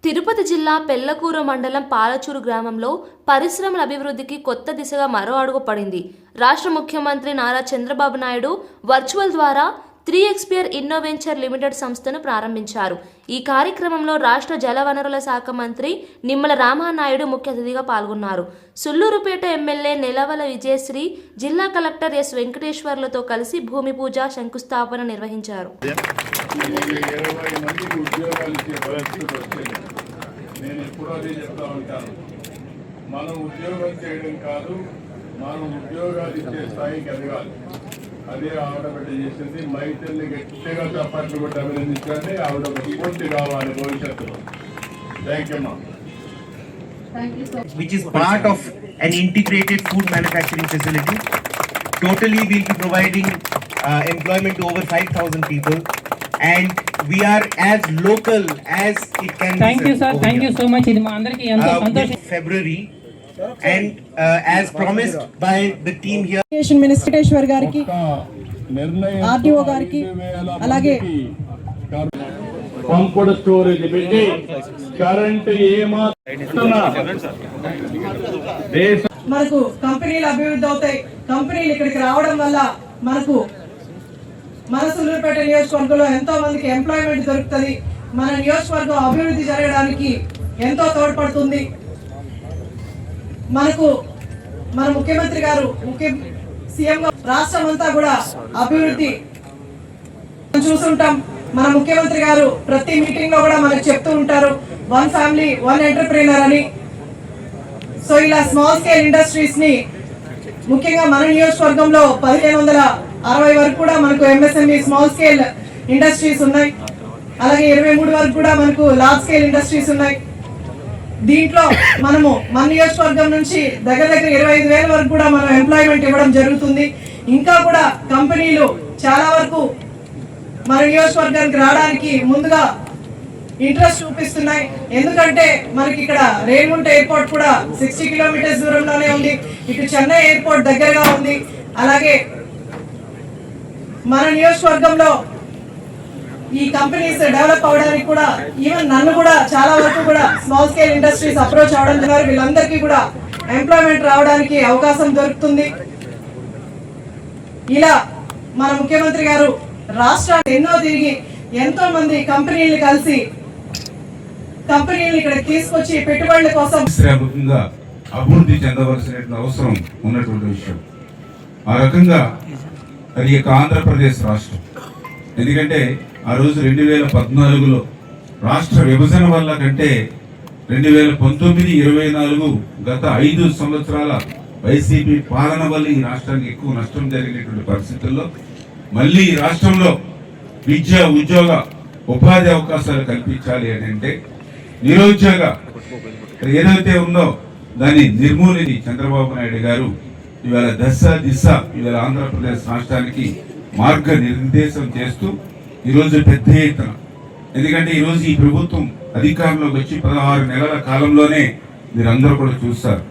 తిరుపతి జిల్లా పెళ్లకూరు మండలం పాలచూరు గ్రామంలో పరిశ్రమల అభివృద్ధికి కొత్త దిశగా మరో అడుగు పడింది. రాష్ట్ర ముఖ్యమంత్రి నారా చంద్రబాబు నాయుడు వర్చువల్ ద్వారా 3Xpear ఇన్నోవెంచర్ లిమిటెడ్ సంస్థను ప్రారంభించారు. ఈ కార్యక్రమంలో రాష్ట్ర జలవనరుల శాఖ మంత్రి నిమ్మల రామానాయుడు ముఖ్య అతిథిగా పాల్గొన్నారు. సుళ్లూరుపేట ఎమ్మెల్యే నెలవల విజయశ్రీ, జిల్లా కలెక్టర్ ఎస్ వెంకటేశ్వర్లతో కలిసి భూమి పూజ, శంకుస్థాపన నిర్వహించారు. నేను ఎప్పుడూ అదే చెప్తా ఉంటాను, మనం ఉద్యోగం చేయడం కాదు, మనం ఉద్యోగాలు ఇచ్చే స్థాయికి ఎదగాలి. అదే ఆవిడబిడ్డ చేసింది. మైత్రిని గట్టిగా చప్పట్లు కొట్టి అభినందించండి. ఆవిడ స్ఫూర్తి కావాలి భవిష్యత్తులో. థ్యాంక్ యూ, అమ్మా. Which is part of an integrated food manufacturing facility. Totally we'll be providing employment to over 5,000 people. And we are as local as it can be. Thank you, sir. Thank you so much. ఇది మా అందరికి ఎంతో సంతోషం. February and as promised by the team here. Education Minister గారికి, RTO గారికి, అలాగే పంపుడు storage పెట్టి current మనకు కంపెనీలు అభివృద్ధి అవుతాయి. కంపెనీలు ఇక్కడికి రావడం వల్ల మనకు మన సుళ్లూరుపేట నియోజకవర్గంలో ఎంతో మందికి ఎంప్లాయ్మెంట్ దొరుకుతుంది. మన నియోజకవర్గం అభివృద్ధి జరగడానికి ఎంతో తోడ్పడుతుంది. మనకు మన ముఖ్యమంత్రి గారు సీఎం రాష్ట్రం అంతా కూడా అభివృద్ధి చూస్తుంటాం. మన ముఖ్యమంత్రి గారు ప్రతి మీటింగ్ లో కూడా మనకు చెప్తూ ఉంటారు, 1 ఫ్యామిలీ 1 ఎంటర్ప్రీనర్ అని. సో ఇలా స్మాల్ స్కేల్ ఇండస్ట్రీస్ ని ముఖ్యంగా మన నియోజకవర్గంలో 1560 వరకు కూడా మనకు ఎంఎస్ఎంఈ స్మాల్ స్కేల్ ఇండస్ట్రీస్ ఉన్నాయి. అలాగే 23 వరకు కూడా మనకు లార్జ్ స్కేల్ ఇండస్ట్రీస్ ఉన్నాయి. దీంట్లో మనము మన నియోజకవర్గం నుంచి దగ్గర 25,000 వరకు కూడా మనం ఎంప్లాయ్మెంట్ ఇవ్వడం జరుగుతుంది. ఇంకా కూడా కంపెనీలు చాలా వరకు మన నియోజకవర్గానికి రావడానికి ముందుగా ఇంట్రెస్ట్ చూపిస్తున్నాయి. ఎందుకంటే మనకి ఇక్కడ రేణిగుంట ఎయిర్పోర్ట్ కూడా 60 కిలోమీటర్స్ దూరంలోనే ఉంది. ఇటు చెన్నై ఎయిర్పోర్ట్ దగ్గరగా ఉంది. అలాగే మన నియోజకవర్గంలో ఈ కంపెనీస్ డెవలప్ అవడానికి కూడా ఈవెన్ నన్ను కూడా చాలా వరకు కూడా స్మాల్ స్కేల్ ఇండస్ట్రీస్ అప్రోచ్ అవడం ద్వారా వీళ్ళందరికీ కూడా ఎంప్లాయ్మెంట్ రావడానికి అవకాశం దొరుకుతుంది. ఇలా మన ముఖ్యమంత్రి గారు రాష్ట్రాన్ని ఎన్నో తిరిగి ఎంతో మంది కంపెనీలు కలిసి కంపెనీలు ఇక్కడ తీసుకొచ్చి పెట్టుబడుల కోసం అభివృద్ధి చెందవలసిన అవసరం ఉన్నటువంటి విషయం. ఆ రకంగా అది ఆంధ్రప్రదేశ్ రాష్ట్రం. ఎందుకంటే ఆ రోజు 2014లో రాష్ట్ర విభజన వల్ల కంటే 2019-24 గత 5 సంవత్సరాల వైసీపీ పాలన వల్ల ఈ రాష్ట్రానికి ఎక్కువ నష్టం జరిగినటువంటి పరిస్థితుల్లో మళ్ళీ ఈ రాష్ట్రంలో విద్య, ఉద్యోగ, ఉపాధి అవకాశాలు కల్పించాలి అని అంటే నిరుద్యోగ ఏదైతే ఉందో దాన్ని నిర్మూలించి చంద్రబాబు నాయుడు గారు ఇవాళ దిశ ఇవాళ ఆంధ్రప్రదేశ్ రాష్ట్రానికి మార్గ నిర్దేశం చేస్తూ ఈరోజు పెద్ద ఎత్తున, ఎందుకంటే ఈరోజు ఈ ప్రభుత్వం అధికారంలోకి వచ్చి 16 నెలల కాలంలోనే మీరందరూ కూడా చూస్తారు